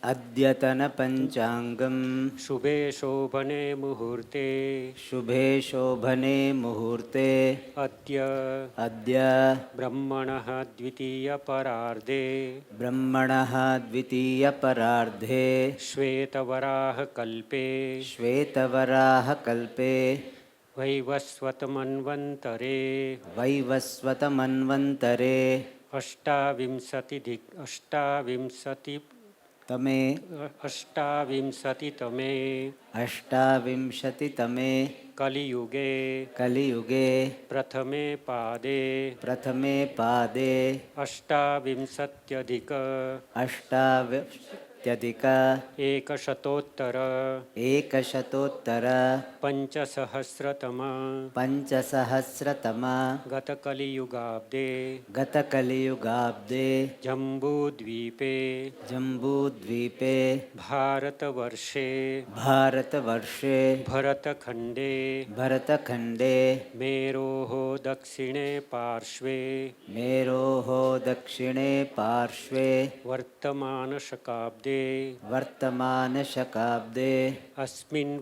अद्यतन पंचांगम शुभे शोभने मुहूर्ते शुभे शोभने मुहूर्ते अद्य ब्रह्मणः द्वितीयपरार्धे श्वेतवराहकल्पे वैवस्वतमन्वन्तरे अष्टाविंशतितमे कलियुगे प्रथमे पादे अष्टाविंशत्यधिक एकशतोत्तर पंचसहस्रतम गतकलियुगाब्दे जम्बूद्वीपे भारतवर्षे भरतखण्डे मेरोः दक्षिणे पार्श्वे वर्तमानशकाब्दे अस्मिन्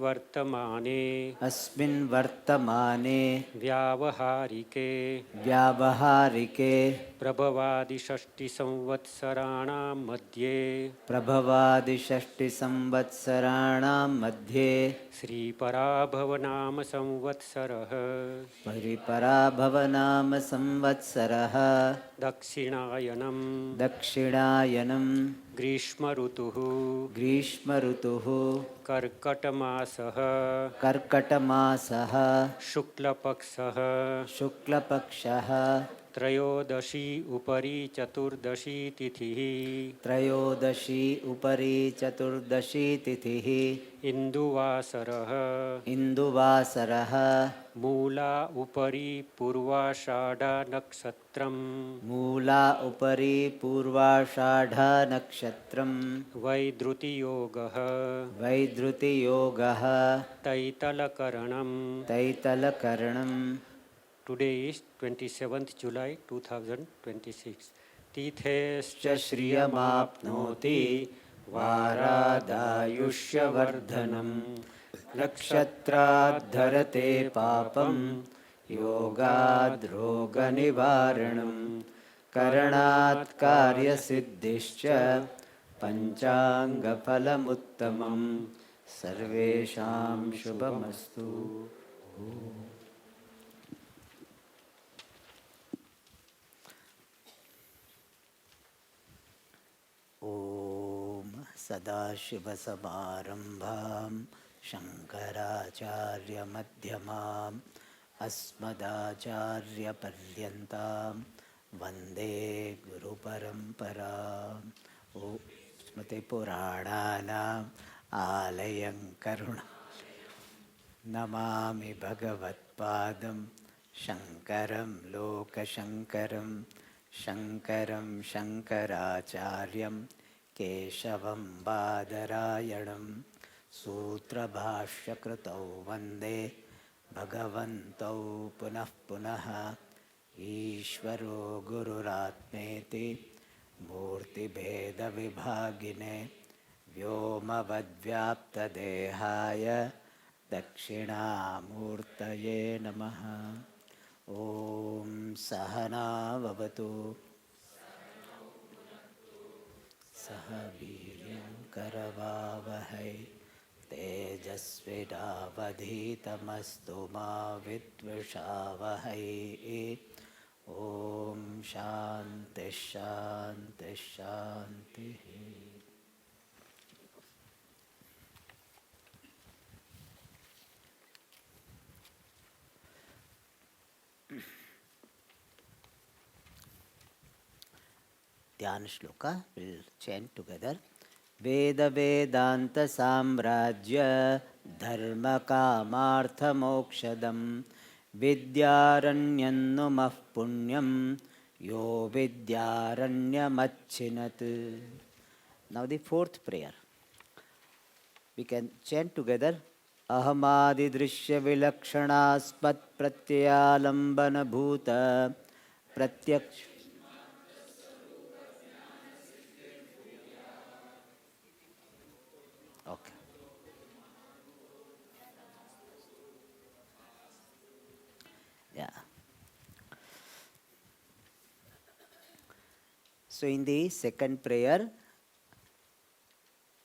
वर्तमाने व्यावहारिके प्रभवादिषष्टिसंवत्सराणां मध्ये श्रीपराभवनाम संवत्सरः दक्षिणायनं ग्रीष्मऋतुः कर्कटमासः शुक्लपक्षः त्रयोदशी उपरि चतुर्दशी तिथिः इंदुवासरः मूला उपरि Purvashadha नक्षत्रम् वैद्रुतियोगः तैतलकरणम् Today is 27th July 2026. तीर्थेश्च श्रियमाप्नोति वारादायुष्यवर्धनम् नक्षत्राद्धरते पापं योगाद् रोगनिवारणम् करणात् कार्यसिद्धिश्च पञ्चाङ्गफलमुत्तमम् सर्वेषां शुभमस्तु। ओम सदाशिवसमारंभां शंकराचार्यमध्यमाम् अस्मदाचार्यपर्यन्तां वन्दे गुरुपरम्पराम्। ओ स्मृतिपुराणानाम् आलयं करुणालयं नमामि भगवत्पादं शङ्करं लोकशङ्करं शङ्कराचार्यं केशवं बादरायणं सूत्रभाष्यकृतौ वन्दे भगवन्तौ पुनः पुनः। ईश्वरो गुरुरात्मेति मूर्तिभेदविभागिने व्योमवद्व्याप्तदेहाय दक्षिणामूर्तये नमः। ओम सहनाववतु सह वीर्यं करवावहै तेजस्विनावधीतमस्तु मा विद्विषावहै। ओम शान्ति शान्ति शान्तिः। ध्यान श्लोका will chant together. वेद वेदांत साम्राज्य धर्म कामार्थ मोक्षदम विद्यारण्यन्नुमः पुण्यम यो विद्यारण्यमच्छिनत्. Now the fourth prayer we can chant together. अहमादि दृश्य विलक्षणास्पद प्रत्ययालंबन भूत प्रत्यक्ष Okay. Yeah. So in the second prayer,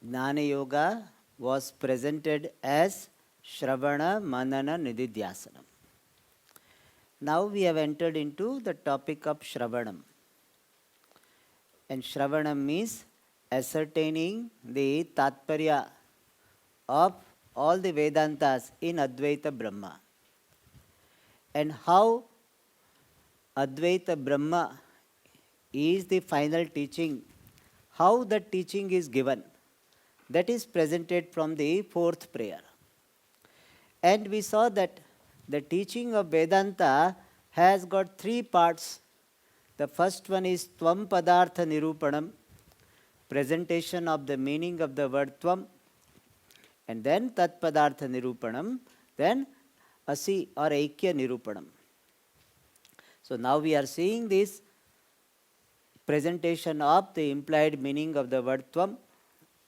Jnana Yoga was presented as Shravana Manana Nididhyasanam. Now we have entered into the topic of Shravanam. And Shravanam means ascertaining the Tatparya of all the Vedantas in Advaita Brahma. And how Advaita Brahma is the final teaching, how the teaching is given, that is presented from the fourth prayer. And we saw that the teaching of Vedanta has got three parts. The first one is Tvam Padartha Nirupanam, presentation of the meaning of the word Tvam, and then Tat Padartha Nirupanam, then Asi or Aikya Nirupanam. So now we are seeing this presentation of the implied meaning of the word Tvam,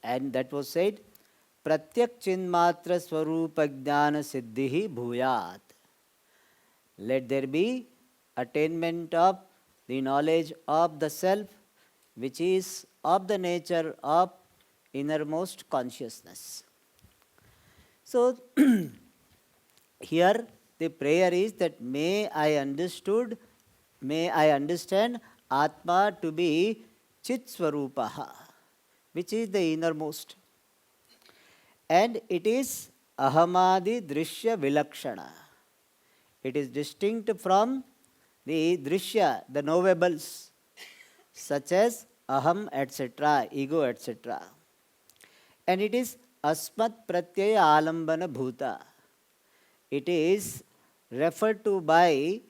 and that was said, Pratyak Chinmatra Swarupa Jnana Siddhihi Bhuyat. Let there be attainment of the knowledge of the self, which is of the nature of innermost consciousness. So, here the prayer is that may I understand Atma to be Chit Swarupaha, which is the innermost. And it is Ahamadi Drishya Vilakshana. It is distinct from the Drishya, the knowables, such as Aham, etc., ego, etc. And it is Asmat Pratyaya Alambana Bhuta. It is referred to by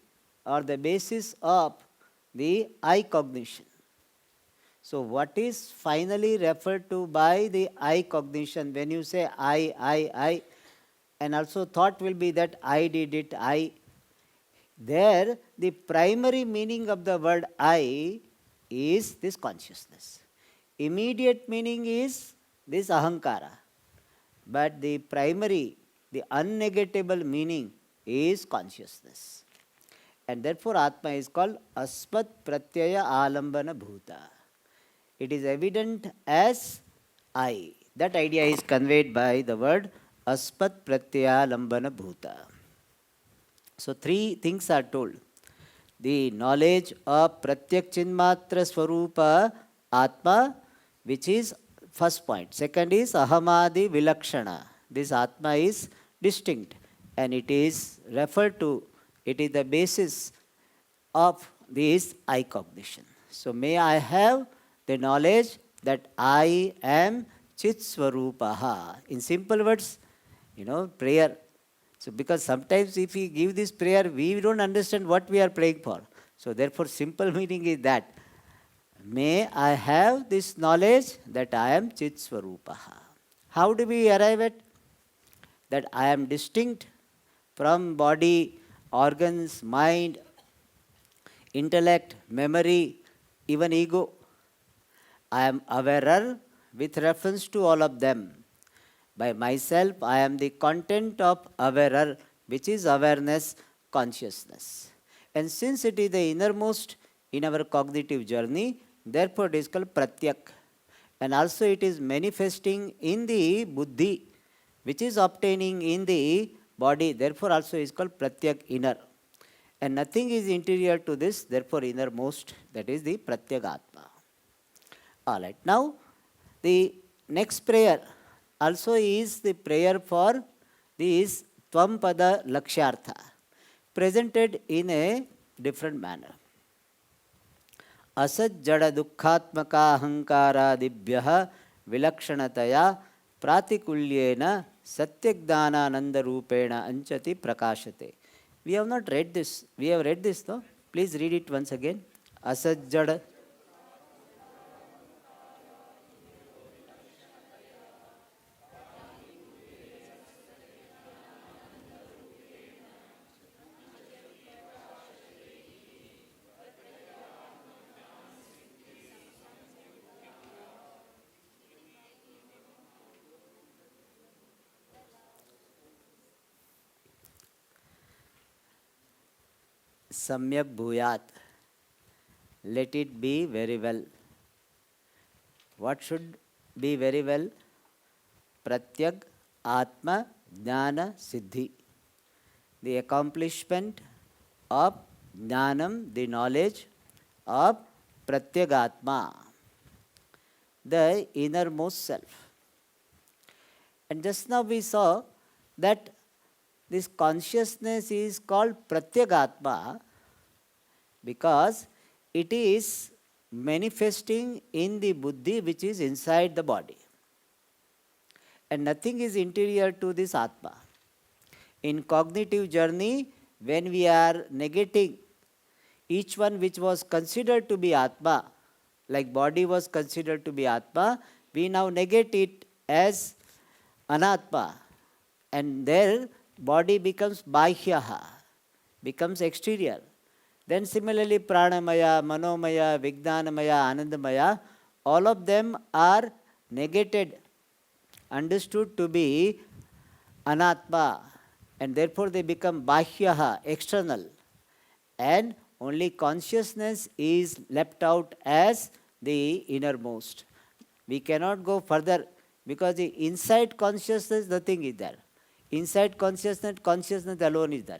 or the basis of the I cognition. So what is finally referred to by the I cognition? When you say I, and also thought will be that I did it, I. There, the primary meaning of the word I is this consciousness. Immediate meaning is this ahankara. But the primary, the unnegatable meaning is consciousness. And therefore Atma is called Asmat Pratyaya Alambana Bhuta. It is evident as I. That idea is conveyed by the word Asmat Pratyaya Alambana Bhuta. So three things are told. The knowledge of Pratyak Chinmatra Swarupa Atma, which is first point. Second is Ahamadi Vilakshana. This Atma is distinct and it is referred to, it is the basis of this I cognition. So may I have the knowledge that I am Chit Swarupaha. In simple words, prayer. So because sometimes if we give this prayer, we don't understand what we are praying for. So therefore simple meaning is that, may I have this knowledge that I am Chit Swarupaha. How do we arrive at that I am distinct from body, organs, mind, intellect, memory, even ego? I am awarer with reference to all of them. By myself, I am the content of awarer, which is awareness, consciousness. And since it is the innermost in our cognitive journey, therefore it is called Pratyak. And also it is manifesting in the Buddhi, which is obtaining in the body, therefore also is called Pratyak, inner. And nothing is interior to this, therefore innermost, that is the Pratyak Atma. Alright, now the next prayer also is the prayer for this Tvam Pada Lakshyartha, presented in a different manner. Asad Jada Dukkhatmaka Ahankara Dibhyaha Vilakshanataya Pratikulyena Satyagdana Nanda Rupena Anchati Prakashate. We have not read this. We have read this though. Please read it once again. Asad Jada. Samyak bhuyat. Let it be very well. What should be very well? Pratyag Atma Jnana Siddhi. The accomplishment of Jnanam, the knowledge of Pratyagatma, the innermost self. And just now we saw that this consciousness is called Pratyagatma because it is manifesting in the buddhi which is inside the body. And nothing is interior to this Atma. In cognitive journey, when we are negating each one which was considered to be Atma, like body was considered to be Atma, we now negate it as Anatma. And there body becomes Bahyaha, becomes exterior. Then similarly Pranamaya, Manomaya, Vijnanamaya, Anandamaya, all of them are negated, understood to be Anatma, and therefore they become Bahyaha, external. And only consciousness is left out as the innermost. We cannot go further because the inside consciousness, nothing is there. Inside consciousness, consciousness alone is there.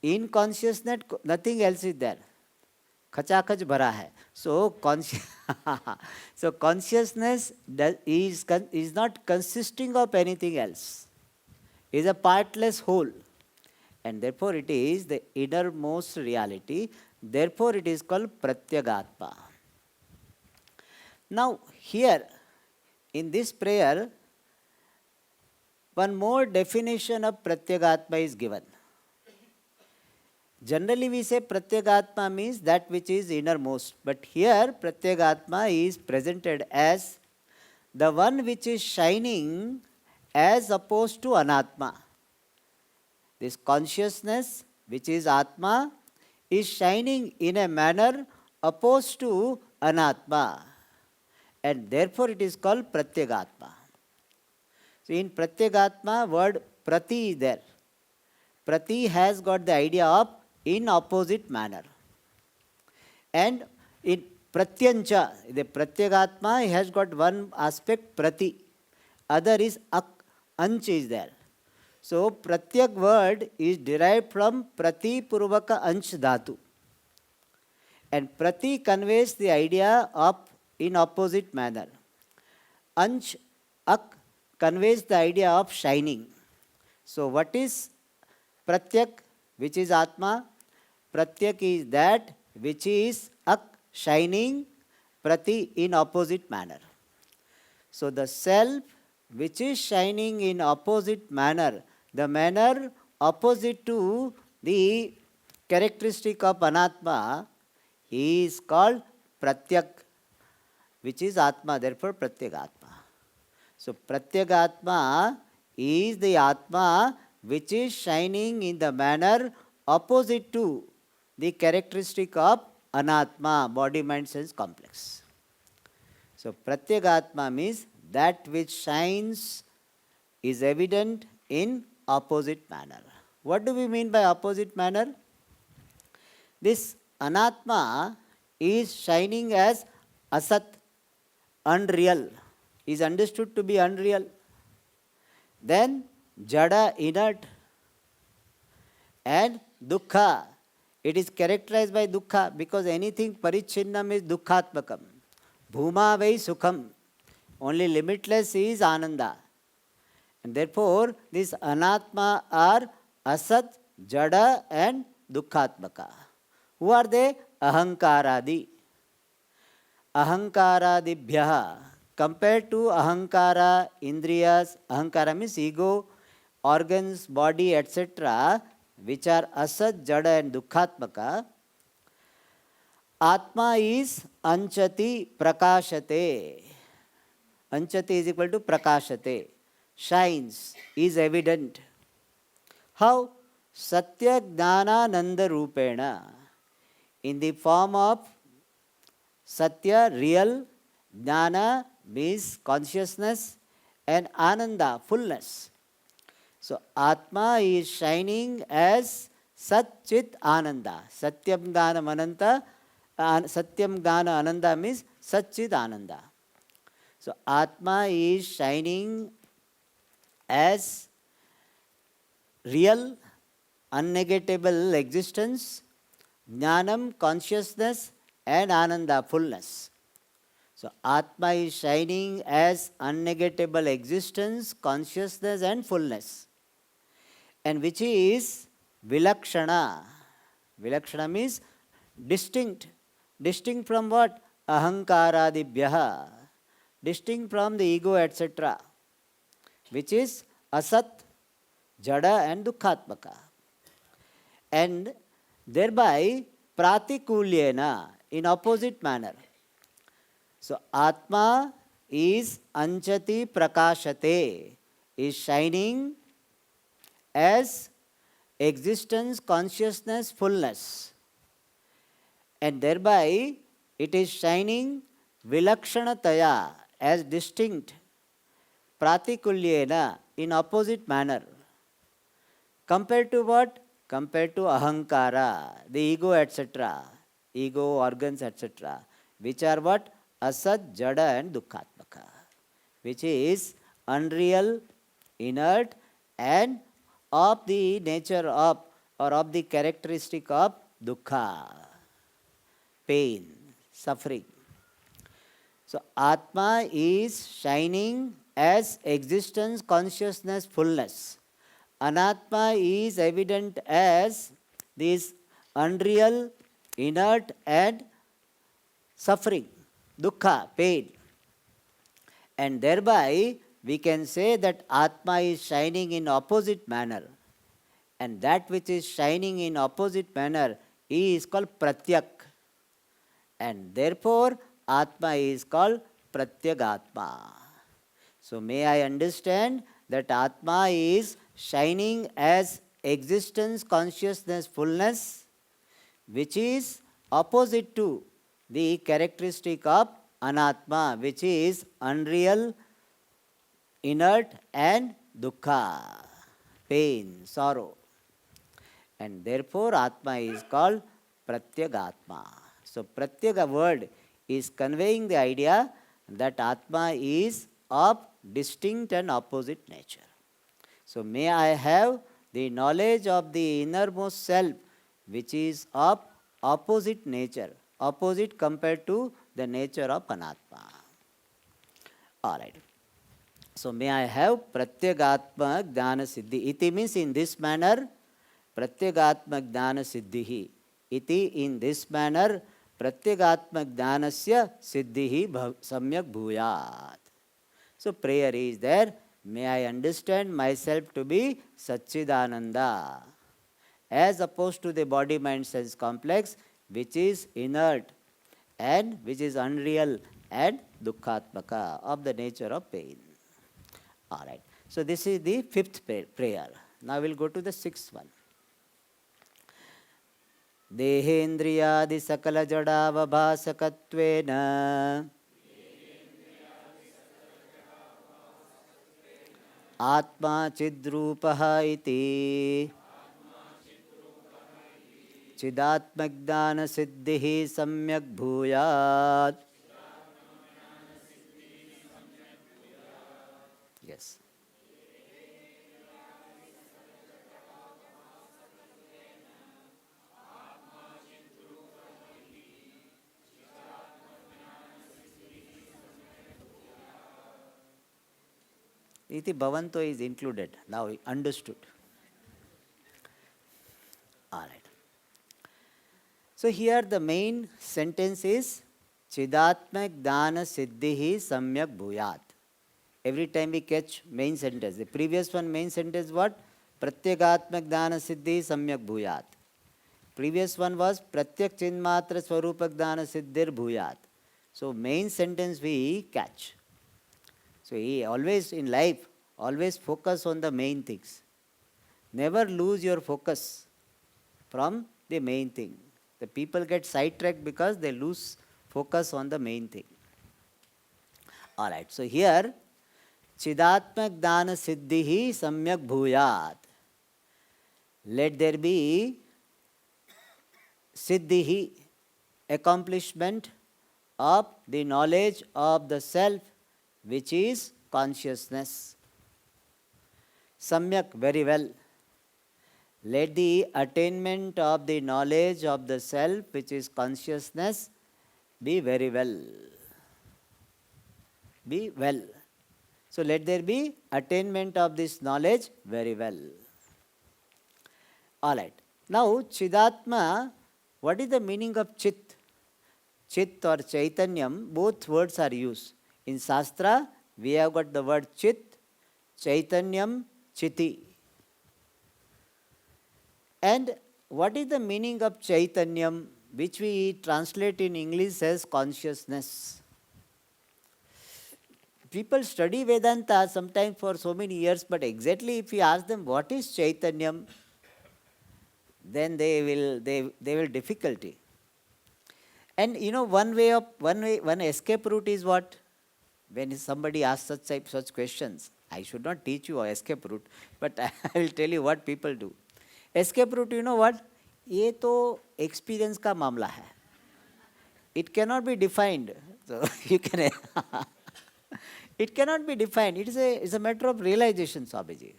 In consciousness, nothing else is there. Khachakach bhara hai. So consciousness is not consisting of anything else. It is a partless whole. And therefore it is the innermost reality. Therefore it is called Pratyagatma. Now here in this prayer, one more definition of Pratyagatma is given. Generally we say Pratyagatma means that which is innermost. But here Pratyagatma is presented as the one which is shining as opposed to Anatma. This consciousness which is Atma is shining in a manner opposed to Anatma. And therefore it is called Pratyagatma. So in Pratyagatma word Prati is there. Prati has got the idea of in opposite manner. And in Pratyancha, the Pratyagatma has got one aspect Prati. Other is Anch is there. So Pratyak word is derived from Prati Purvaka Anch Dhatu. And Prati conveys the idea of in opposite manner. Anch conveys the idea of shining. So what is Pratyak, which is Atma? Pratyak is that which is shining, Prati in opposite manner. So the self which is shining in opposite manner, the manner opposite to the characteristic of Anatma, is called Pratyak, which is Atma, therefore Pratyagatma. So Pratyagatma is the Atma which is shining in the manner opposite to the characteristic of Anatma, body, mind, sense complex. So Pratyagatma means that which shines is evident in opposite manner. What do we mean by opposite manner? This Anatma is shining as Asat, unreal, is understood to be unreal. Then Jada, inert, and Dukkha. It is characterized by Dukkha because anything Parichinnam is Dukkhatmakam. Bhuma vai Sukham. Only limitless is Ananda. And therefore, this Anatma are Asat, Jada, and Dukkhatmaka. Who are they? Ahankaradi. Ahankaradibhyaha. Compared to Ahankara, Indriyas, Ahankara means ego, organs, body, etc., which are Asat, Jada, and Dukkhatmaka, Atma is Anchati Prakashate. Anchati is equal to Prakashate. Shines, is evident. How? Satya Jnana Nanda Rupena. In the form of Satya, real, Jnana means consciousness, and Ananda, fullness. So Atma is shining as Sat Chit Ananda. Satyam Jnanam Ananta. Satyam Jnana Ananda means Sat Chit Ananda. So Atma is shining as real, unnegatable existence, Jnanam, consciousness, and Ananda, fullness. So Atma is shining as unnegatable existence, consciousness, and fullness. And which is Vilakshana. Vilakshana means distinct. Distinct from what? Ahankaradibhyaha. Distinct from the ego, etc. Which is Asat, Jada, and Dukhatmaka. And thereby Pratikulyena, in opposite manner. So Atma is Anchati Prakashate, is shining as existence, consciousness, fullness. And thereby it is shining Vilakshanataya, as distinct, Pratikulyena, in opposite manner. Compared to what? Compared to Ahankara, the ego, etc. Ego, organs, etc. Which are what? Asat, Jada, and Dukhatmaka. Which is unreal, inert, and of the nature of, or of the characteristic of dukkha, pain, suffering. So Atma is shining as existence, consciousness, fullness. Anatma is evident as this unreal, inert, and suffering, dukkha, pain. And thereby we can say that Atma is shining in opposite manner. And that which is shining in opposite manner is called Pratyak. And therefore Atma is called Pratyagatma. So may I understand that Atma is shining as existence, consciousness, fullness, which is opposite to the characteristic of Anatma, which is unreal, inert, and dukkha, pain, sorrow. And therefore Atma is called Pratyagatma. So Pratyaga word is conveying the idea that Atma is of distinct and opposite nature. So may I have the knowledge of the innermost self, which is of opposite nature, opposite compared to the nature of Anatma. Alright. So may I have Pratyagatma Jnana Siddhi. Iti means in this manner, Pratyagatma Jnana Siddhihi. Iti, in this manner, Pratyagatma Jnanasya Siddhihi Samyak Bhuyat. So prayer is there. May I understand myself to be Satchidananda, as opposed to the body, mind, sense complex, which is inert and which is unreal and dukkhatmaka, of the nature of pain. Alright. So this is the fifth prayer. Now we'll go to the sixth one. Dehendriyadi sakala jadavabhasakatvena Atma chidrupaha iti Chidatmagdana siddhihi samyak bhuyat. Yes. Iti bhavanto is included. Now understood. Alright. So here the main sentence is Chidatmak Dana Siddhihi Samyak Bhuyat. Every time we catch main sentence. The previous one main sentence what? Pratyagatmak Dana Siddhi Samyak Bhuyat. Previous one was Pratyak Chinmatra Swarupak Dana Siddhir Bhuyat. So main sentence we catch. So he always in life, always focus on the main things. Never lose your focus from the main thing. The people get sidetracked because they lose focus on the main thing. Alright, so here, Chidatmak Dana Siddhihi Samyak Bhuyat. Let there be siddhihi, accomplishment of the knowledge of the self, which is consciousness. Samyak, very well. Let the attainment of the knowledge of the self, which is consciousness, be very well. Be well. So let there be attainment of this knowledge very well. All right. Now, Chidatma, what is the meaning of Chit? Chit or Chaitanyam, both words are used. In Shastra, we have got the word Chit, Chaitanyam, Chiti. And what is the meaning of Chaitanyam, which we translate in English as consciousness? People study Vedanta sometimes for so many years, but exactly if you ask them what is Chaitanyam, then they will difficulty. And you know, one escape route is what? When somebody asks such questions, I should not teach you an escape route, but I will tell you what people do. Escape route, you know what? ये तो experience का मामला है. It cannot be defined. So you can. It cannot be defined. It's a matter of realization, Swamiji.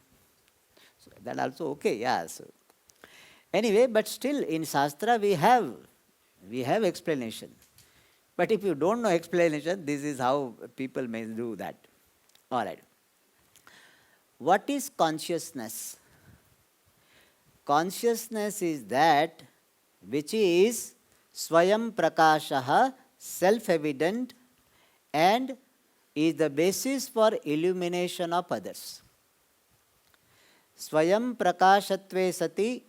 So that also okay, yeah. So anyway, but still in Shastra we have explanation. But if you don't know explanation, this is how people may do that. All right. What is consciousness? Consciousness is that which is Swayam Prakashaha, self-evident, and is the basis for illumination of others. Swayam Prakashatve sati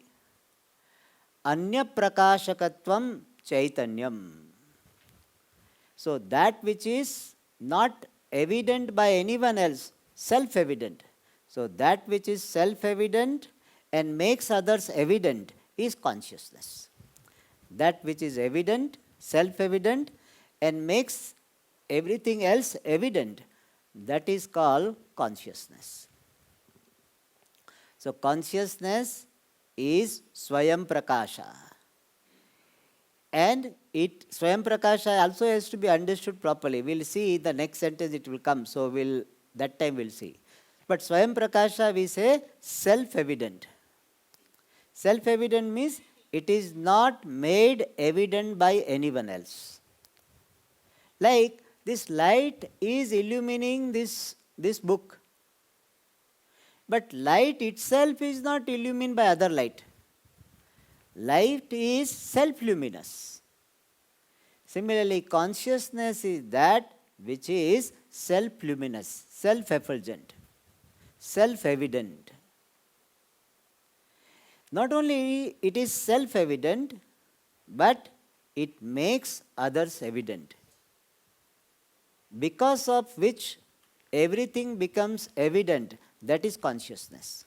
Anya Prakashakatvam Chaitanyam. So that which is not evident by anyone else, self-evident. So that which is self-evident and makes others evident is consciousness. That which is evident, self-evident, and makes everything else evident, that is called consciousness. So consciousness is Swayam Prakasha. And Swayam Prakasha also has to be understood properly. We'll see the next sentence it will come, so that time we'll see. But Swayam Prakasha we say self-evident. Self-evident means it is not made evident by anyone else. Like this light is illumining this book. But light itself is not illumined by other light. Light is self-luminous. Similarly, consciousness is that which is self-luminous, self-effulgent, self-evident. Not only it is self-evident, but it makes others evident. Because of which everything becomes evident, that is consciousness.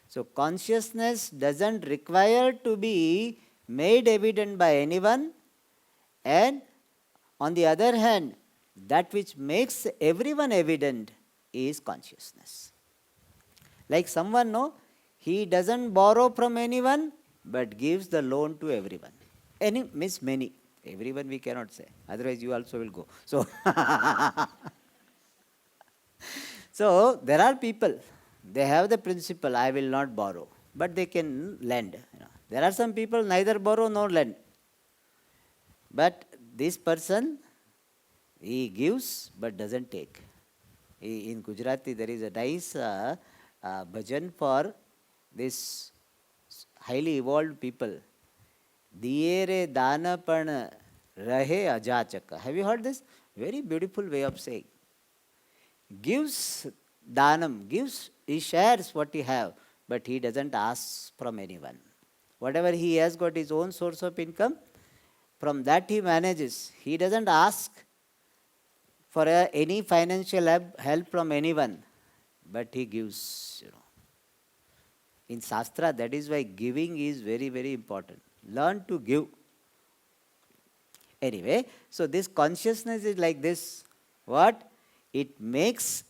So consciousness doesn't require to be made evident by anyone, and on the other hand, that which makes everyone evident is consciousness. Like someone, no, he doesn't borrow from anyone, but gives the loan to everyone. Many. Everyone we cannot say. Otherwise you also will go. So, so there are people, they have the principle, I will not borrow, but they can lend. There are some people neither borrow nor lend. But this person, he gives but doesn't take. In Gujarati there is a nice bhajan for this highly evolved people. Diye re dana pan rahe ajachaka. Have you heard this? Very beautiful way of saying. Gives danam, he shares what he have, but he doesn't ask from anyone. Whatever he has got his own source of income, from that he manages. He doesn't ask for any financial help from anyone, but he gives. In Shastra, that is why giving is very, very important. Learn to give. Anyway, so this consciousness is like this. What? It makes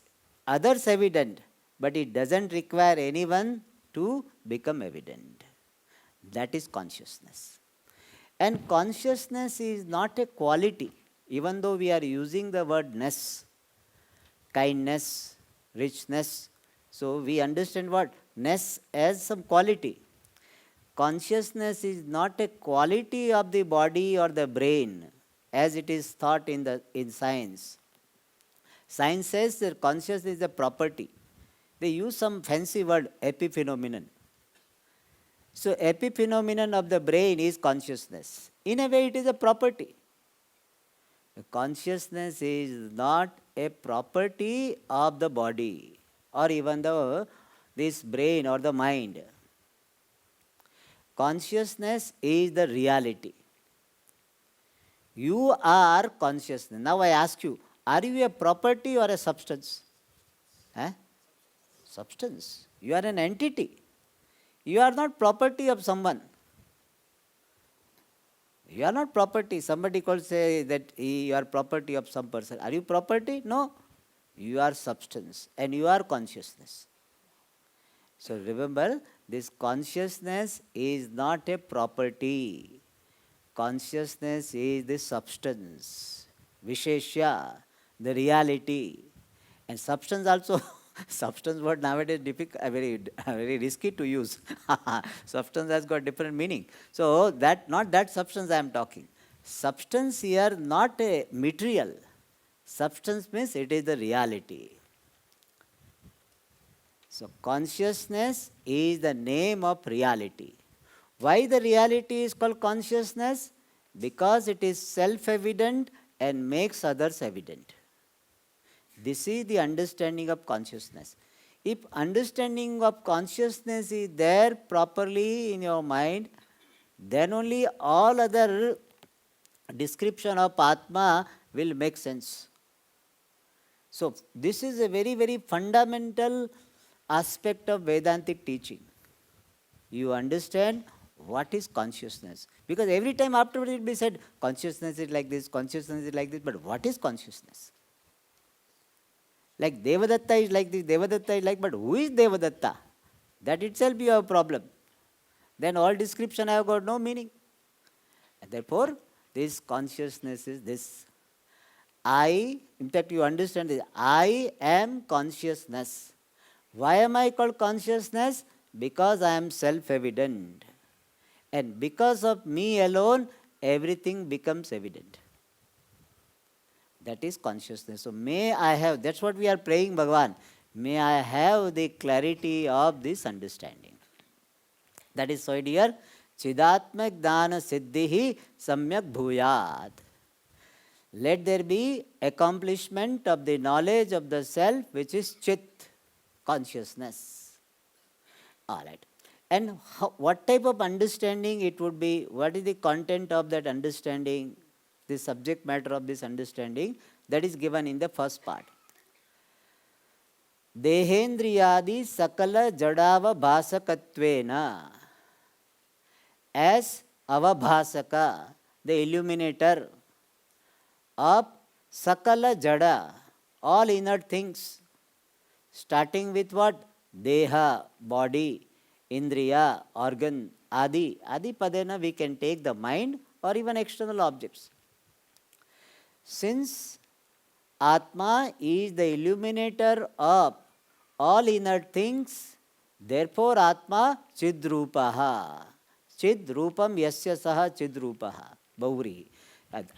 others evident, but it doesn't require anyone to become evident. That is consciousness. And consciousness is not a quality, even though we are using the word ness, kindness, richness. So we understand what? Ness as some quality. Consciousness is not a quality of the body or the brain as it is thought in science. Science says that consciousness is a property. They use some fancy word, epiphenomenon. So epiphenomenon of the brain is consciousness. In a way, it is a property. Consciousness is not a property of the body or even this brain or the mind. Consciousness is the reality. You are consciousness. Now I ask you, are you a property or a substance? Substance. You are an entity. You are not property of someone. You are not property. Somebody could say that you are property of some person. Are you property? No. You are substance and you are consciousness. So remember, this consciousness is not a property. Consciousness is the substance, Visheshya, the reality. And substance also, substance word nowadays very risky to use. Substance has got different meaning. So not that substance I am talking. Substance here not a material. Substance means it is the reality. So consciousness is the name of reality. Why the reality is called consciousness? Because it is self-evident and makes others evident. This is the understanding of consciousness. If understanding of consciousness is there properly in your mind, then only all other description of Atma will make sense. So this is a very, very fundamental aspect of Vedantic teaching. You understand what is consciousness. Because every time afterwards it will be said, consciousness is like this, consciousness is like this, but what is consciousness? Like Devadatta is like this, Devadatta is like, but who is Devadatta? That itself be a problem. Then all description have got no meaning. And therefore, this consciousness is this. In fact you understand this, I am consciousness. Why am I called consciousness? Because I am self-evident. And because of me alone, everything becomes evident. That is consciousness. So may I have, that's what we are praying Bhagavan, may I have the clarity of this understanding. That is why dear, Chidatma Gnana Siddhihi Samyak Bhuyat. Let there be accomplishment of the knowledge of the self, which is Chit, consciousness. All right. And what type of understanding it would be? What is the content of that understanding? The subject matter of this understanding, that is given in the first part. Dehendriyadi sakala jadava bhasakatvena. As avabhasaka, the illuminator of sakala jada, all inert things, starting with what? Deha, body, indriya, organ, adi. Adi padena we can take the mind or even external objects. Since Atma is the illuminator of all inert things, therefore Atma Chidrupaha. Chidrupam yasya saha Chidrupaha. Bauri.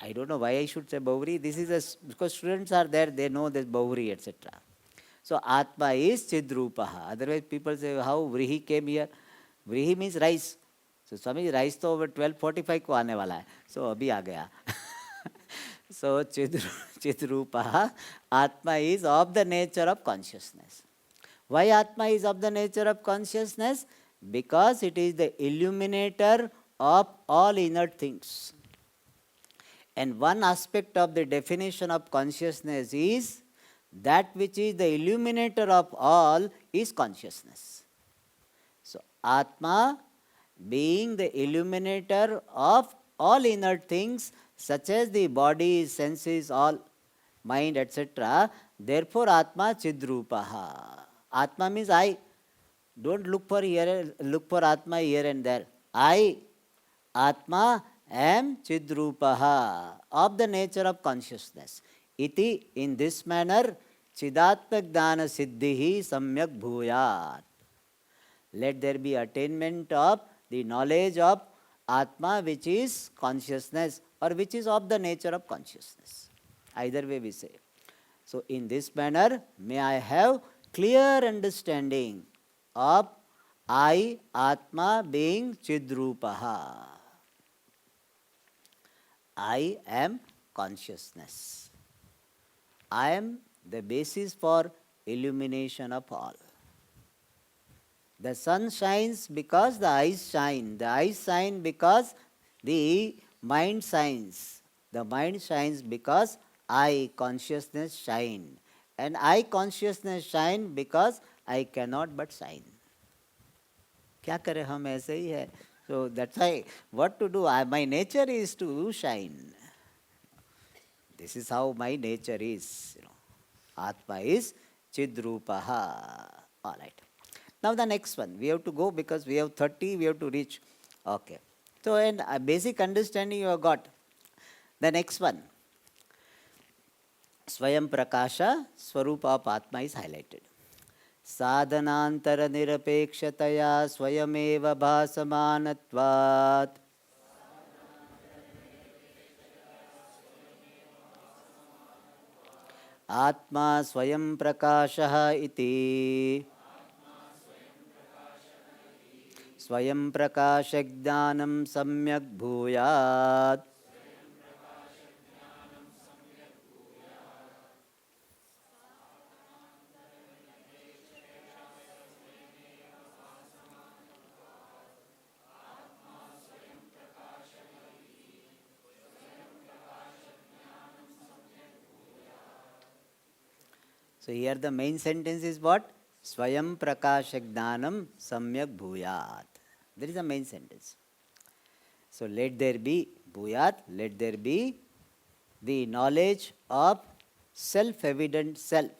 I don't know why I should say Bauri. This is because students are there, they know this Bauri, etc. So Atma is Chidrupaha. Otherwise people say how Vrihi came here. Vrihi means rice. So Swami, rice to over 12:45 ko aane wala hai. So abhi aa gaya. So Chidrupaha, Atma is of the nature of consciousness. Why Atma is of the nature of consciousness? Because it is the illuminator of all inert things. And one aspect of the definition of consciousness is that which is the illuminator of all is consciousness. So Atma being the illuminator of all inert things, such as the body, senses, all, mind, etc. Therefore, Atma Chidrupaha. Atma means I. Don't look for Atma here and there. I, Atma, am Chidrupaha, of the nature of consciousness. Iti, in this manner, Chidatmak Dana Siddhihi Samyak Bhuyat. Let there be attainment of the knowledge of Atma, which is consciousness or which is of the nature of consciousness. Either way we say. So, in this manner, may I have clear understanding of I, Atma, being Chidrupaha. I am consciousness. I am the basis for illumination of all. The sun shines because the eyes shine. The eyes shine because the mind shines. The mind shines because I, consciousness, shine. And I, consciousness, shine because I cannot but shine. क्या करें हम ऐसे ही है. So that's why what to do? My nature is to shine. This is how my nature is. Atma is Chidrupaha. All right. Now the next one, we have to go because we have 30, we have to reach. Okay. So, and a basic understanding you have got. The next one, Swayam Prakasha, Swarupa of Atma is highlighted. Sadhanantara nirapekshataya swayameva bhasamanatvat. Atma Swayam Prakasha iti. स्वयं प्रकाश ज्ञानं सम्यक् भूयात्. So here the main sentence is what? Swayam Prakasha Jnanam Samyak Bhuyat. That is the main sentence. So let there be Bhuyat, let there be the knowledge of self-evident self.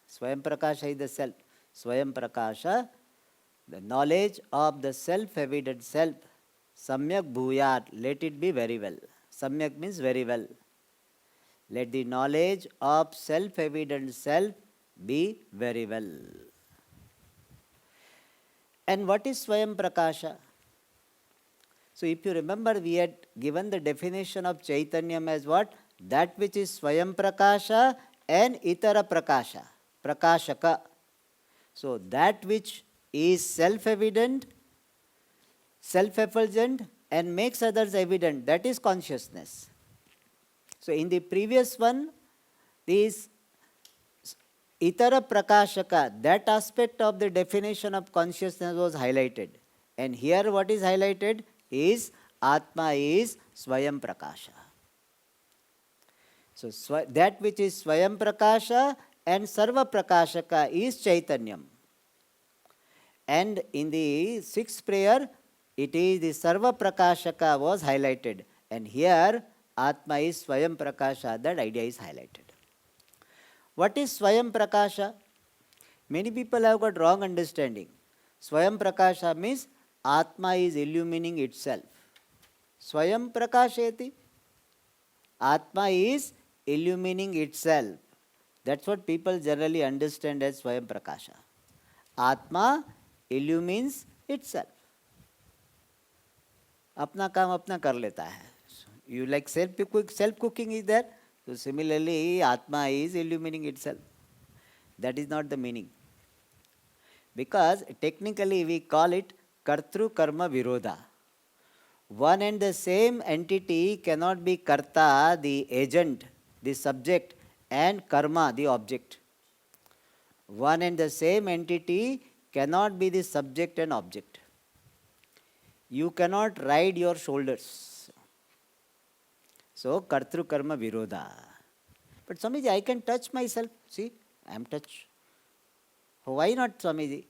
Swayam Prakasha is the self. Swayam Prakasha, the knowledge of the self-evident self. Samyak Bhuyat, let it be very well. Samyak means very well. Let the knowledge of self-evident self be very well. And what is Swayam Prakasha? So if you remember, we had given the definition of Chaitanyam as what? That which is Swayam Prakasha and Itara Prakasha, Prakashaka. So that which is self-evident, self-effulgent and makes others evident, that is consciousness. So in the previous one, this Itara Prakashaka, that aspect of the definition of consciousness was highlighted. And here what is highlighted is Atma is Swayam Prakasha. So that which is Swayam Prakasha and Sarva Prakashaka is Chaitanyam. And in the sixth prayer, it is the Sarva Prakashaka was highlighted. And here Atma is Swayam Prakasha, that idea is highlighted. What is Swayam Prakasha? Many people have got wrong understanding. Swayam Prakasha means Atma is illumining itself. Swayam Prakasheti. Atma is illumining itself. That's what people generally understand as Swayam Prakasha. Atma illumines itself. अपना काम अपना कर लेता है. You like self-cooking is there? So similarly, Atma is illumining itself. That is not the meaning. Because technically we call it Kartru Karma Virodha. One and the same entity cannot be Karta, the agent, the subject, and Karma, the object. One and the same entity cannot be the subject and object. You cannot ride your shoulders. So, Kartru Karma Virodha. But Swamiji, I can touch myself. See, I am touched. Why not, Swamiji?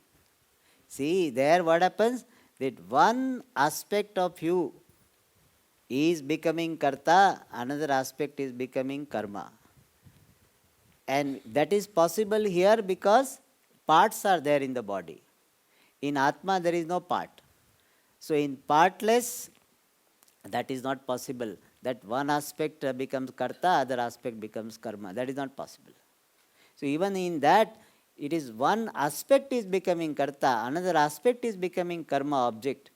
See, there what happens? That one aspect of you is becoming Karta, another aspect is becoming Karma. And that is possible here because parts are there in the body. In Atma, there is no part. So, in partless That is not possible. That one aspect becomes karta, other aspect becomes karma. That is not possible. So even in that, it is one aspect is becoming karta, another aspect is becoming karma object.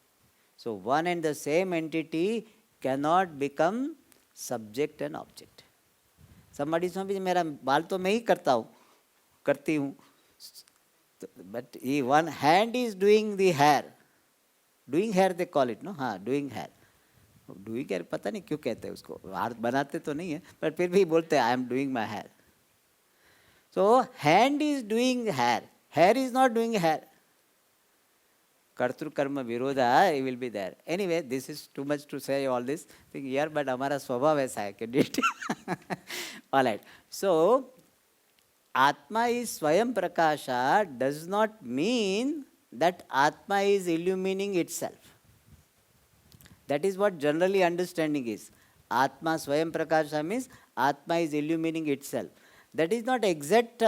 So one and the same entity cannot become subject and object. Somebody is saying, मेरा बाल तो मैं ही करता हूँ, करती हूँ. But one hand is doing the hair. Doing hair they call it, no? हाँ, doing hair. Doing hair पता नहीं क्यों कहते हैं उसको. हाथ बनाते तो नहीं है, but फिर भी बोलते हैं I am doing my hair. So hand is doing hair. Hair is not doing hair. Kartru karma virodha, it will be there. Anyway, this is too much to say all this thing here, but हमारा स्वभाव ऐसा है कि did. All right. So Atma is Swayam Prakasha does not mean that Atma is illumining itself. That is what generally understanding is. Atma Swayam Prakasha means Atma is illumining itself. That is not exact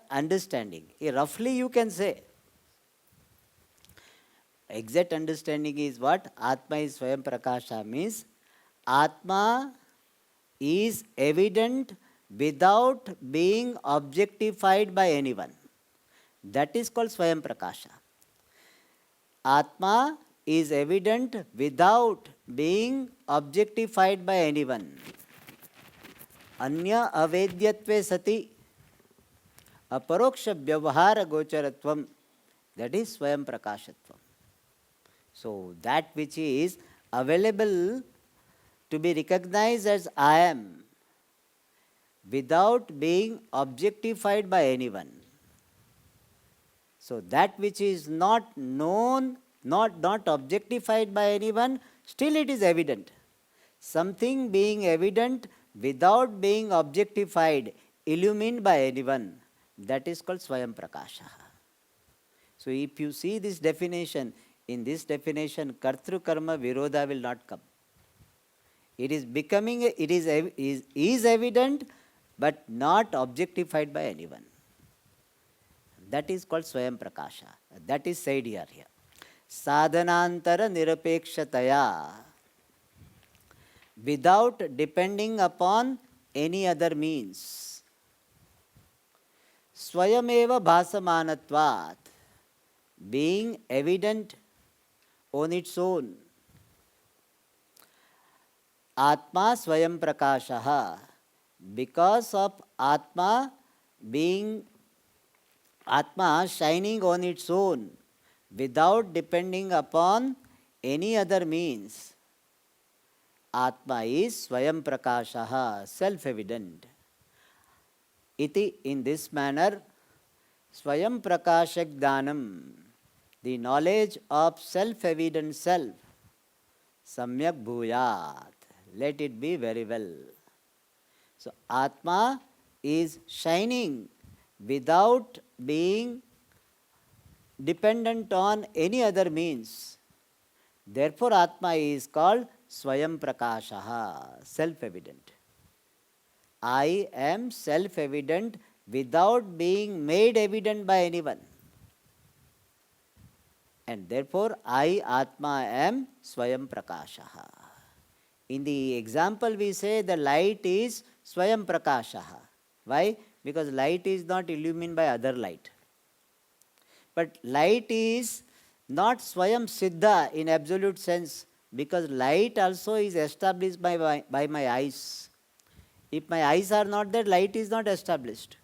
understanding. Roughly you can say. Exact understanding is what? Atma is Swayam Prakasha means Atma is evident without being objectified by anyone. That is called Swayam Prakasha. Atma is evident without being objectified by anyone. Anya avedyatve sati aparoksha vyavahara gocharatvam. That is Swayam Prakashatvam. So that which is available to be recognized as I am without being objectified by anyone. So that which is not known, not objectified by anyone, still it is evident. Something being evident without being objectified, illumined by anyone, that is called Swayam Prakasha. So if you see this definition, in this definition, Kartru Karma Virodha will not come. It is becoming, it is evident, but not objectified by anyone. That is called Swayam Prakasha. That is said here. Sadhanantara nirapekshataya. Without depending upon any other means. Swayameva bhasamanatvat. Being evident on its own. Atma Swayam Prakashaha. Because of Atma being Atma shining on its own without depending upon any other means. Atma is Swayam Prakashaha, self-evident. Iti, in this manner, Swayam Prakashak Dhanam, the knowledge of self-evident self, Samyak Bhuyat, let it be very well. So Atma is shining without being dependent on any other means. Therefore Atma is called Swayam Prakashaha, self-evident. I am self-evident without being made evident by anyone. And therefore I, Atma, am Swayam Prakashaha. In the example we say the light is Swayam Prakashaha. Why? Because light is not illumined by other light. But light is not Swayam Siddha in absolute sense, because light also is established by my eyes. If my eyes are not there, light is not established.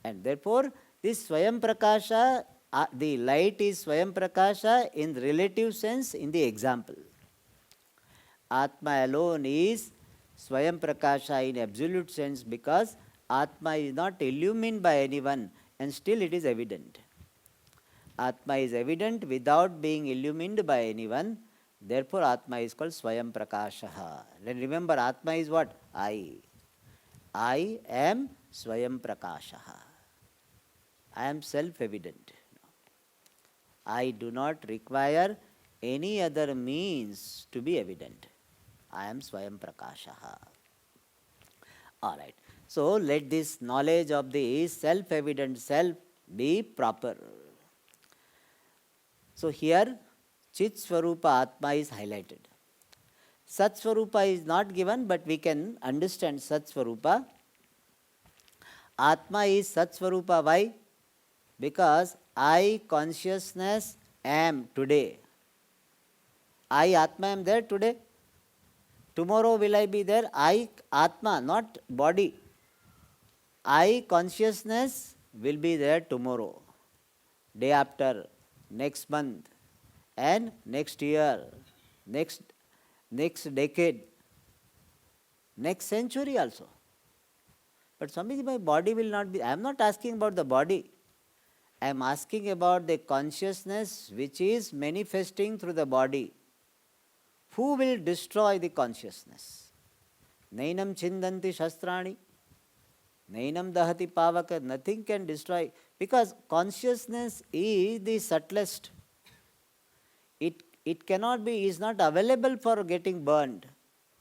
And therefore, this Swayam Prakasha, the light is Swayam Prakasha in relative sense in the example. Atma alone is Swayam Prakasha in absolute sense because Atma is not illumined by anyone and still it is evident. Atma is evident without being illumined by anyone. Therefore, Atma is called Swayam Prakashaha. Then remember, Atma is what? I. I am Swayam Prakashaha. I am self-evident. I do not require any other means to be evident. I am Swayam Prakashaha. All right. So, let this knowledge of the self-evident self be proper. So, here Chit Swarupa Atma is highlighted. Sat Swarupa is not given, but we can understand Sat Swarupa. Atma is Sat Swarupa. Why? Because I consciousness am today. I Atma am there today. Tomorrow will I be there? I Atma, not body. I consciousness will be there tomorrow, day after, next month, and next year, next decade, next century also. But Swamiji, my body will not be. I am not asking about the body. I am asking about the consciousness which is manifesting through the body. Who will destroy the consciousness? Nainam chindanti shastrani. Nainam dahati pavaka. Nothing can destroy. Because consciousness is the subtlest. It cannot be, is not available for getting burned,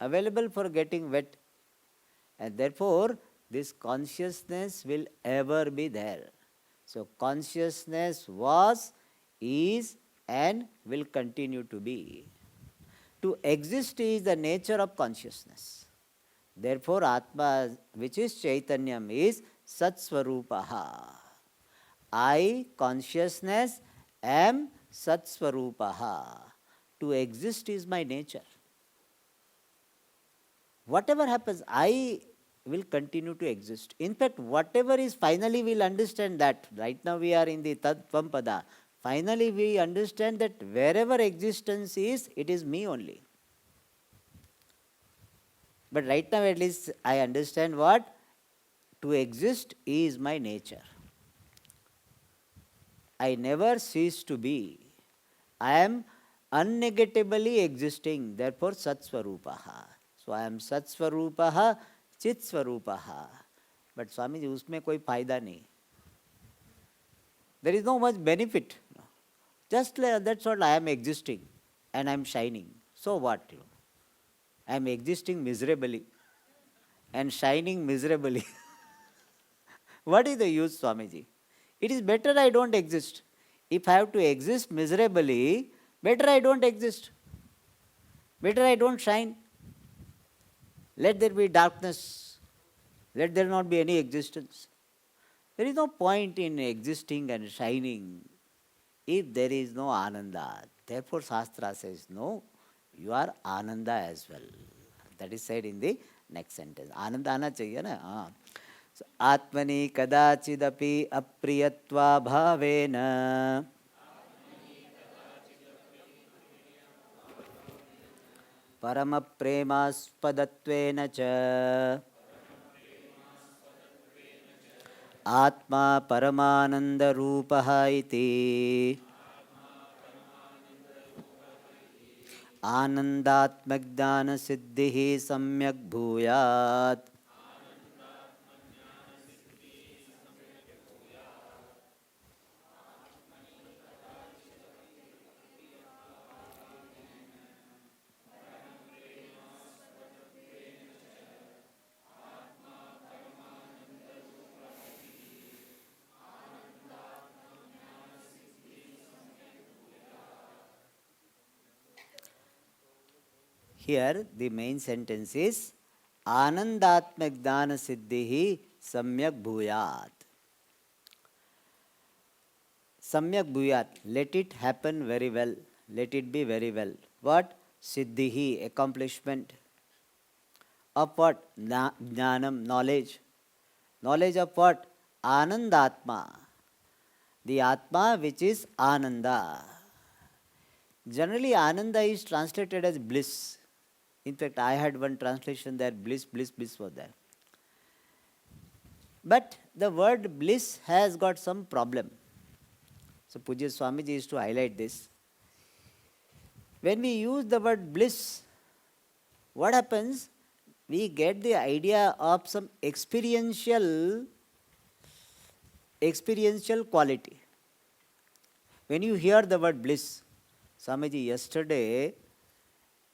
available for getting wet. And therefore, this consciousness will ever be there. So, consciousness was, is, and will continue to be. To exist is the nature of consciousness. Therefore, Atma, which is Chaitanyam, is Sat Swarupaha. I, consciousness, am Sat Swarupaha. To exist is my nature. Whatever happens, I will continue to exist. In fact, whatever is, finally we will understand that. Right now we are in the Tad Tvam Pada. Finally we understand that wherever existence is, it is me only. But right now at least I understand what? To exist is my nature. I never cease to be. I am unnegatively existing. Therefore, Sat Swarupaha. So I am Sat Swarupaha, Chit Swarupaha. But Swamiji, उसमें कोई फायदा नहीं. There is no much benefit. Just like, that's what I am existing and I am shining. So what? I am existing miserably and shining miserably. What is the use, Swamiji? It is better I don't exist. If I have to exist miserably, better I don't exist. Better I don't shine. Let there be darkness. Let there not be any existence. There is no point in existing and shining if there is no Ananda. Therefore, Shastra says, no, you are Ananda as well. That is said in the next sentence. Ananda आना चाहिए ना. So, Atmani kadachidapi apriyatva bhavena parama premaspadattvena cha Atma paramananda rupaha iti Anandatmagdana siddhihi samyak bhuyat. Here the main sentence is Anandatmagdana siddhihi samyak bhuyat. Samyak bhuyat, let it happen very well. Let it be very well. What? Siddhihi, accomplishment. Of what? Jnanam, knowledge. Knowledge of what? Anandatma. The Atma which is Ananda. Generally, Ananda is translated as bliss. In fact, I had one translation there, bliss was there. But the word bliss has got some problem. So, Pujya Swamiji is to highlight this. When we use the word bliss, what happens? We get the idea of some experiential quality. When you hear the word bliss, Swamiji, yesterday,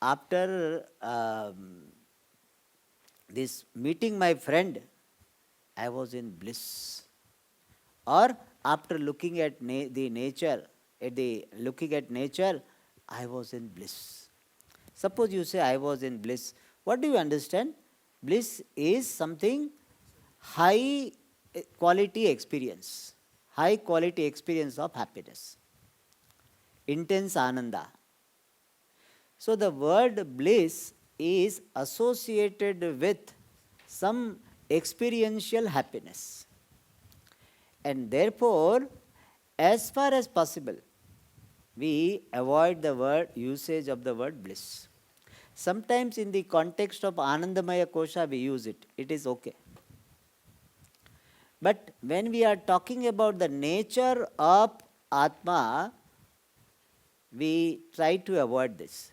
after this meeting my friend, I was in bliss. Or after looking at looking at nature, I was in bliss. Suppose you say, I was in bliss. What do you understand? Bliss is something high quality experience, high quality experience of happiness, intense ananda. So the word bliss is associated with some experiential happiness. And therefore, as far as possible, we avoid the word usage of the word bliss. Sometimes in the context of Anandamaya Kosha we use it. It is okay. But when we are talking about the nature of Atma, we try to avoid this.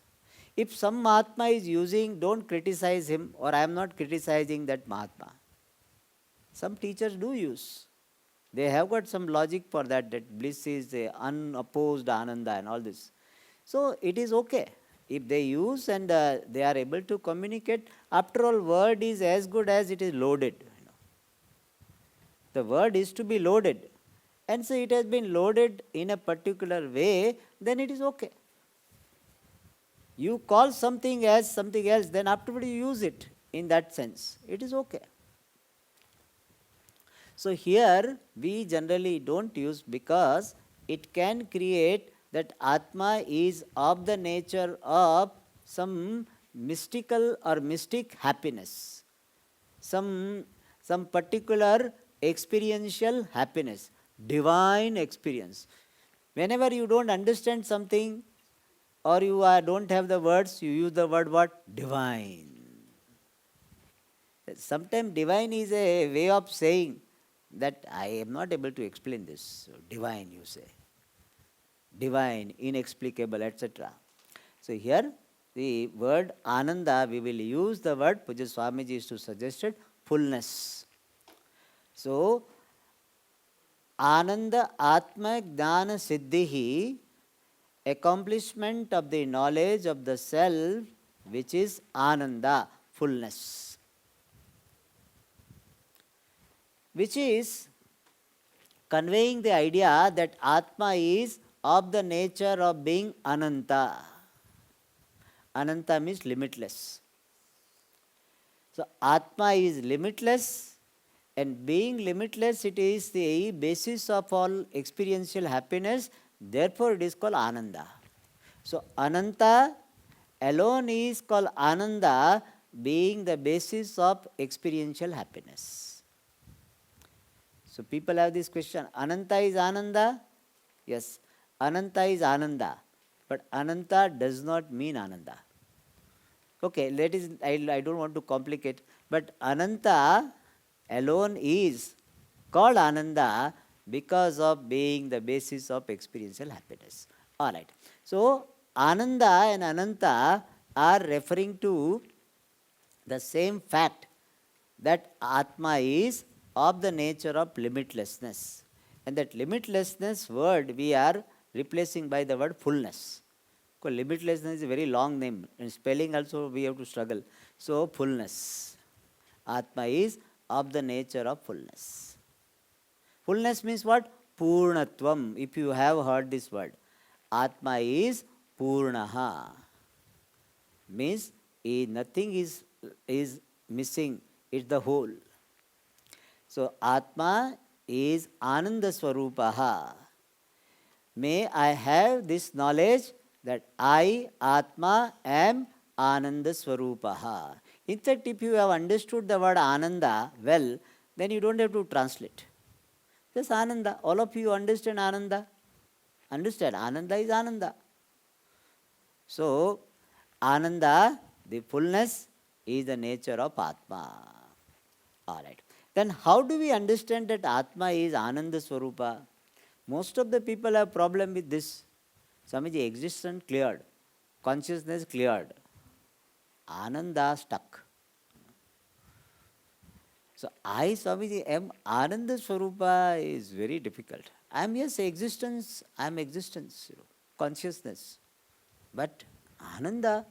If some Mahatma is using, don't criticize him, or I am not criticizing that Mahatma. Some teachers do use. They have got some logic for that, that bliss is the unopposed Ananda and all this. So it is okay. If they use and they are able to communicate, after all, word is as good as it is loaded. The word is to be loaded. And so it has been loaded in a particular way, then it is okay. You call something as something else, then afterward you use it in that sense. It is okay. So here we generally don't use because it can create that Atma is of the nature of some mystical or mystic happiness, some particular experiential happiness, divine experience. Whenever you don't understand something or you don't have the words, you use the word what? Divine. Sometimes divine is a way of saying that I am not able to explain this. So divine, you say. Divine, inexplicable, etc. So here the word Ananda, we will use the word, Puja Swamiji is to suggested, fullness. So Ananda Atma Jnana Siddhihi, accomplishment of the knowledge of the self, which is Ananda, fullness, which is conveying the idea that Atma is of the nature of being Ananta. Ananta means limitless. So Atma is limitless, and being limitless, it is the basis of all experiential happiness. Therefore, it is called Ananda. So Ananta alone is called Ananda, being the basis of experiential happiness. So people have this question, Ananta is Ananda? Yes, Ananta is Ananda, but Ananta does not mean Ananda. Okay, I don't want to complicate, but Ananta alone is called Ananda because of being the basis of experiential happiness. Alright, so Ananda and Ananta are referring to the same fact that Atma is of the nature of limitlessness. And that limitlessness word we are replacing by the word fullness. Because limitlessness is a very long name, and spelling also we have to struggle. So fullness. Atma is of the nature of fullness. Fullness means what? Purnatvam. If you have heard this word. Atma is Purnaha. Means nothing is missing. It's the whole. So Atma is Ananda Swarupaha. May I have this knowledge that I, Atma, am Ananda Swarupaha. In fact, if you have understood the word Ananda well, then you don't have to translate. Just Ananda. All of you understand Ananda. Understand, Ananda is Ananda. So, Ananda, the fullness, is the nature of Atma. Alright. Then how do we understand that Atma is Ananda Swarupa? Most of the people have problem with this. Swamiji, existence cleared. Consciousness cleared. Ananda stuck. So I, Swamiji, am Ananda Swarupa is very difficult. I am, yes, existence, I am existence, consciousness. But Ananda,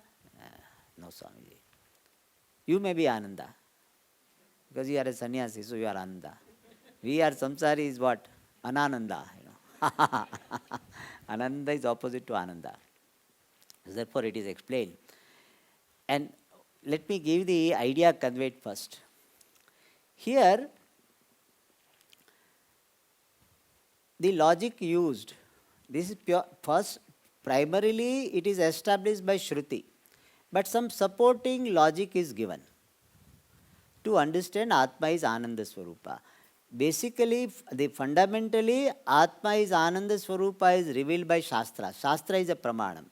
no, Swamiji. You may be Ananda. Because you are a sannyasi, so you are Ananda. We are samsari is what? Anananda. Ananda is opposite to Ananda. Therefore it is explained And let me give the idea conveyed first. Here, the logic used, this is pure, first, primarily it is established by Shruti, but some supporting logic is given to understand Atma is Ananda Swarupa. Basically, fundamentally, Atma is Ananda Swarupa is revealed by Shastra. Shastra is a pramanam.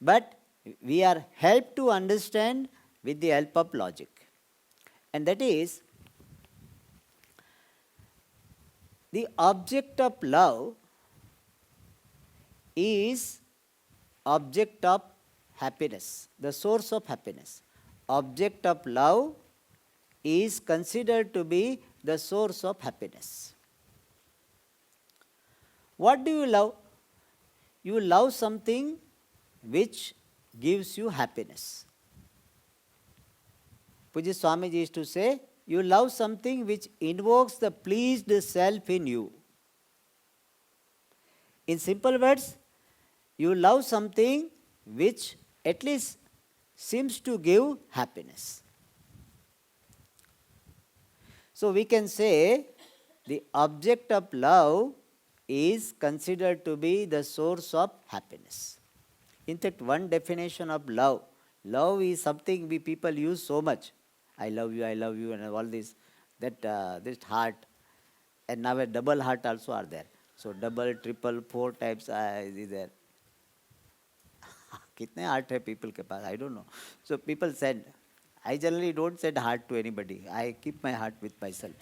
But we are helped to understand with the help of logic. And that is, the object of love is object of happiness, the source of happiness. Object of love is considered to be the source of happiness. What do you love? You love something which gives you happiness. Puji Swamiji used to say, you love something which invokes the pleased self in you. In simple words, you love something which at least seems to give happiness. So we can say the object of love is considered to be the source of happiness. In fact, one definition of love, love is something we people use so much. I love you, and all this, that this heart, and now a double heart also are there. So double, triple, 4 types is there. Kitne heart hai people ke paas? I don't know. So people send. I generally don't send heart to anybody. I keep my heart with myself.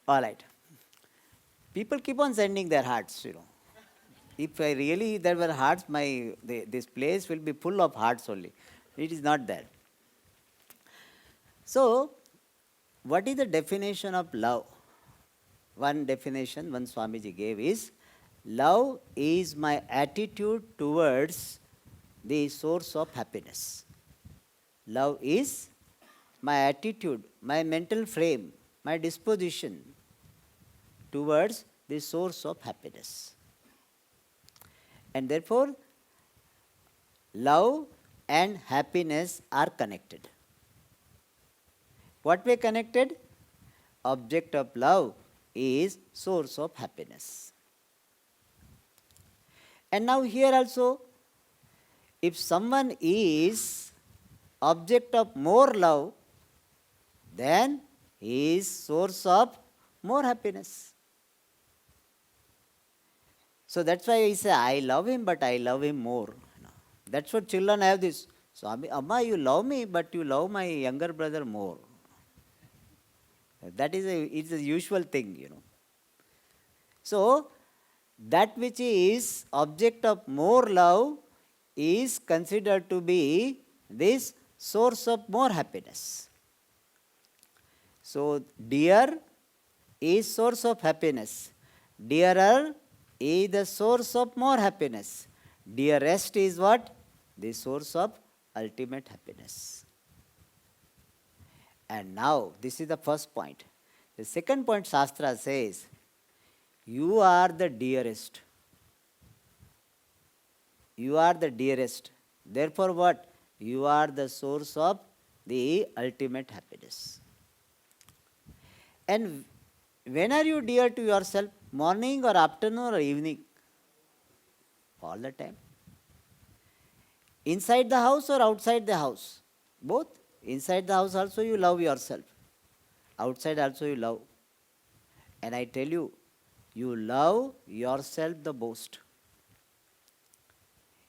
All right. People keep on sending their hearts, If I really there were hearts, this place will be full of hearts only. It is not there. So, what is the definition of love? One definition one Swamiji gave is, love is my attitude towards the source of happiness. Love is my attitude, my mental frame, my disposition towards the source of happiness. And therefore, love and happiness are connected. What way connected? Object of love is source of happiness. And now here also, if someone is object of more love, then he is source of more happiness. So that's why he says, I love him, but I love him more. That's what children have this. So, Amma, you love me, but you love my younger brother more. That is it's a usual thing, So, that which is object of more love is considered to be this source of more happiness. So, dear is source of happiness. Dearer is the source of more happiness. Dearest is what? The source of ultimate happiness. And now, this is the first point. The second point, Shastra says, you are the dearest. You are the dearest. Therefore, what? You are the source of the ultimate happiness. And when are you dear to yourself? Morning or afternoon or evening? All the time. Inside the house or outside the house? Both. Inside the house also you love yourself. Outside also you love. And I tell you, you love yourself the most.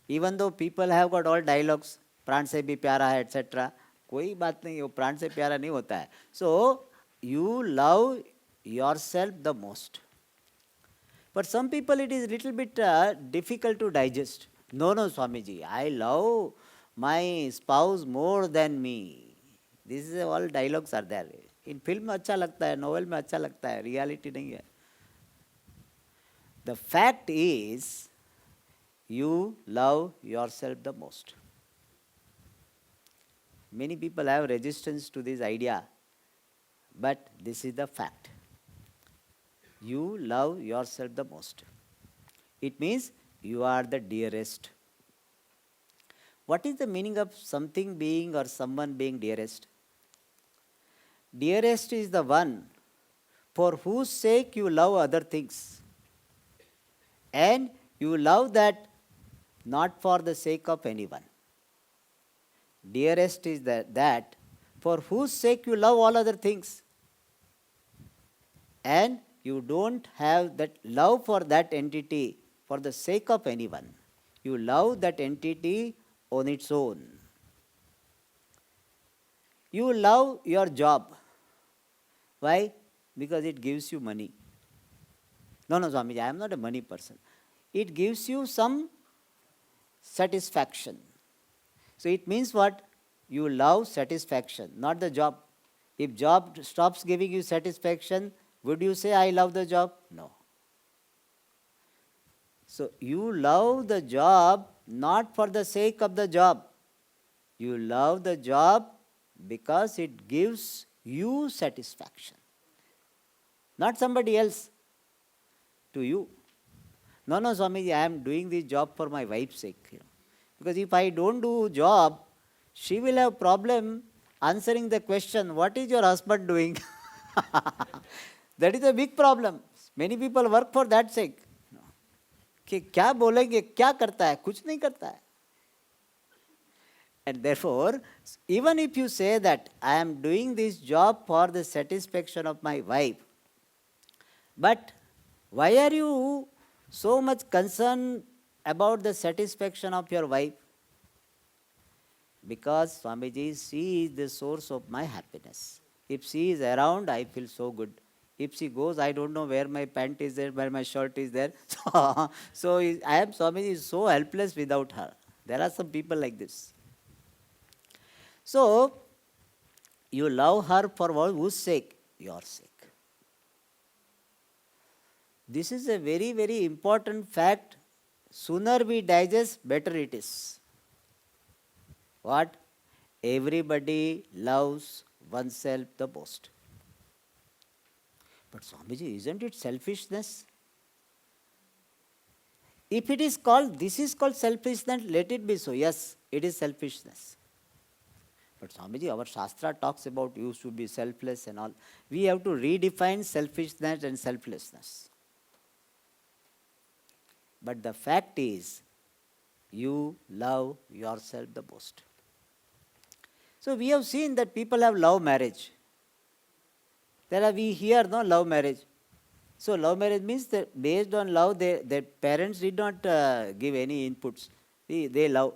Even though people have got all dialogues, प्राण से भी प्यारा है, etc. कोई बात नहीं, वो प्राण से प्यारा नहीं होता है. So, you love yourself the most. But some people it is little bit difficult to digest. No, Swamiji, I love my spouse more than me. This is all dialogues are there. In film में अच्छा लगता है, novel में अच्छा लगता है, reality नहीं है. The fact is, you love yourself the most. Many people have resistance to this idea, but this is the fact. You love yourself the most. It means you are the dearest. What is the meaning of something being or someone being dearest? Dearest is the one for whose sake you love other things. And you love that not for the sake of anyone. Dearest is that for whose sake you love all other things. And you don't have that love for that entity for the sake of anyone. You love that entity on its own. You love your job. Why? Because it gives you money. No, Swamiji, I am not a money person. It gives you some satisfaction. So it means what? You love satisfaction, not the job. If job stops giving you satisfaction, would you say, I love the job? No. So you love the job not for the sake of the job. You love the job because it gives you satisfaction. Not somebody else, to you. No, Swamiji, I am doing this job for my wife's sake. Because if I don't do job, she will have problem answering the question, what is your husband doing? That is a big problem. Many people work for that sake. कि क्या बोलेंगे, क्या करता है, कुछ नहीं करता है. And therefore, even if you say that I am doing this job for the satisfaction of my wife, but why are you so much concerned about the satisfaction of your wife? Because Swamiji, she is the source of my happiness. If she is around, I feel so good. If she goes, I don't know where my pant is there, where my shirt is there. So I am, Swamiji, is so helpless without her. There are some people like this. So, you love her for whose sake? Your sake. This is a very, very important fact. Sooner we digest, better it is. What? Everybody loves oneself the most. But Swamiji, isn't it selfishness? If it is called, this is called selfishness, let it be so. Yes, it is selfishness. But Swamiji, our Shastra talks about you should be selfless and all. We have to redefine selfishness and selflessness. But the fact is, you love yourself the most. So we have seen that people have love marriage. We hear love marriage. So love marriage means that based on love, their parents did not give any inputs. They love.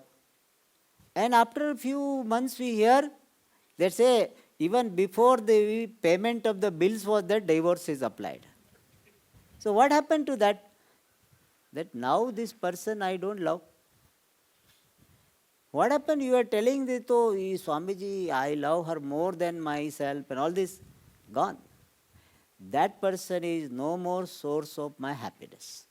And after a few months we hear, let's say, even before the payment of the bills was that divorce is applied. So what happened to that? That now this person I don't love. What happened? You are telling that, oh, Swamiji, I love her more than myself and all this. Gone. That person is no more source of my happiness.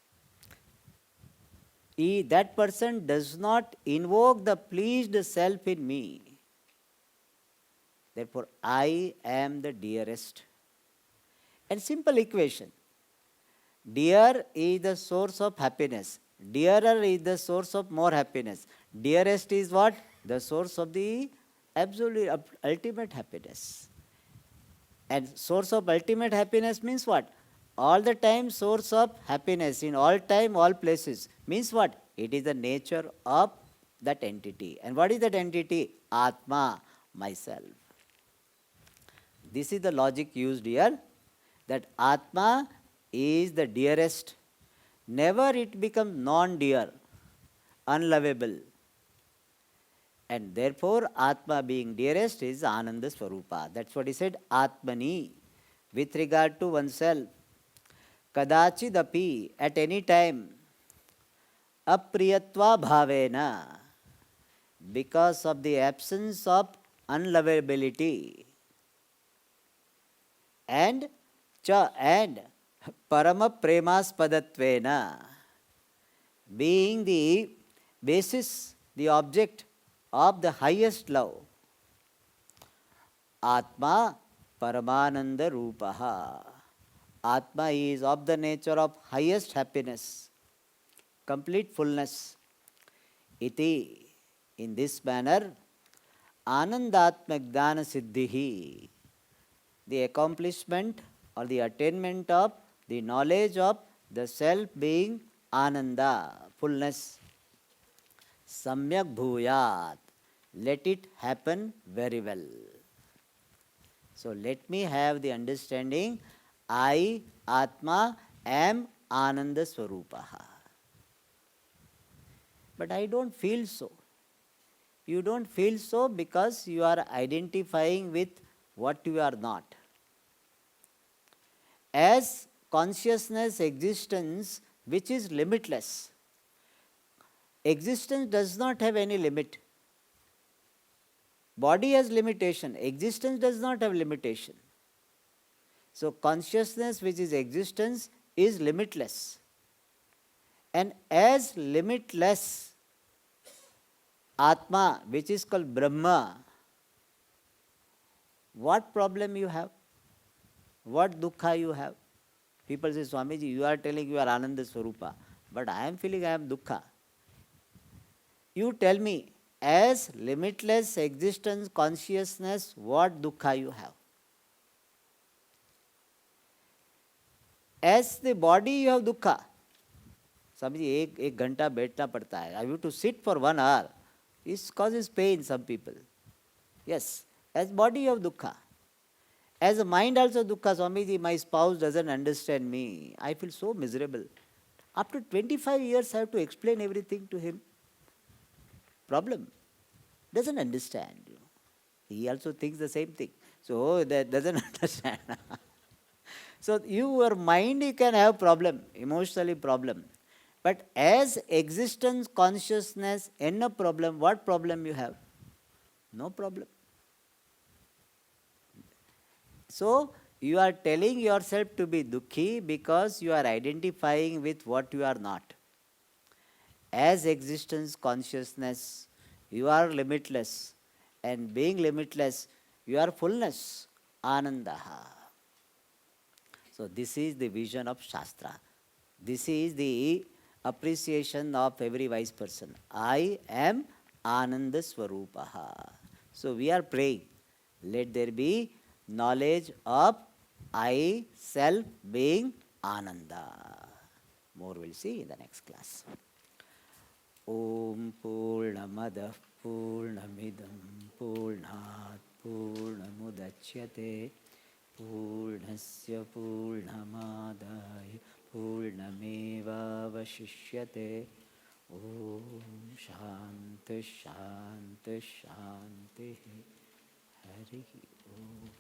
That person does not invoke the pleased self in me. Therefore, I am the dearest. And simple equation. Dear is the source of happiness. Dearer is the source of more happiness. Dearest is what? The source of the absolute ultimate happiness. And source of ultimate happiness means what? All the time source of happiness in all time, all places. Means what? It is the nature of that entity. And what is that entity? Atma, myself. This is the logic used here, that Atma is the dearest. Never it becomes non-dear, unlovable. And therefore, Atma being dearest is Ananda Swarupa. That's what he said, Atmani, with regard to oneself. Kadachidapi, at any time, apriyatva bhavena, because of the absence of unlovability. And parama premaspadattvena, being the basis, the object of the highest love. Atma Paramananda Rupaha. Atma is of the nature of highest happiness, complete fullness. Iti, In this manner, Anandatma Jnana Siddhihi, the accomplishment or the attainment of the knowledge of the self being Ananda, fullness. Samyak Bhuyat, let it happen very well. So let me have the understanding, I, Atma, am Ananda Swarupaha. But I don't feel so. You don't feel so because you are identifying with what you are not. As consciousness existence which is limitless, existence does not have any limit. Body has limitation, existence does not have limitation. So consciousness which is existence is limitless. And as limitless Atma, which is called Brahma, what problem you have? What dukkha you have? People say, Swamiji, you are telling you are Ananda Swarupa, but I am feeling I am dukkha. You tell me, as limitless existence, consciousness, what dukkha you have? As the body you have dukkha. Swamiji, एक घंटा बैठना पड़ता है. I have to sit for 1 hour. It causes pain, some people. Yes, as body you have dukkha. As a mind also dukkha. Swamiji, my spouse doesn't understand me. I feel so miserable. After 25 years, I have to explain everything to him. Problem. Doesn't understand. He also thinks the same thing. So that doesn't understand. So your mind you can have problem, emotionally problem. But as existence, consciousness, and a problem, what problem you have? No problem. So you are telling yourself to be dukkhi because you are identifying with what you are not. As existence, consciousness, you are limitless. And being limitless, you are fullness, Anandaha. So this is the vision of Shastra. This is the appreciation of every wise person. I am Ananda Swarupaha. So we are praying, let there be knowledge of I, self, being Ananda. More we'll see in the next class. Om Purnamadah Purnamidam Purnat Purnamudachyate Purnasya Purnamadaya Purnamevavashishyate. Om Shanti Shanti Shanti. Hari Om.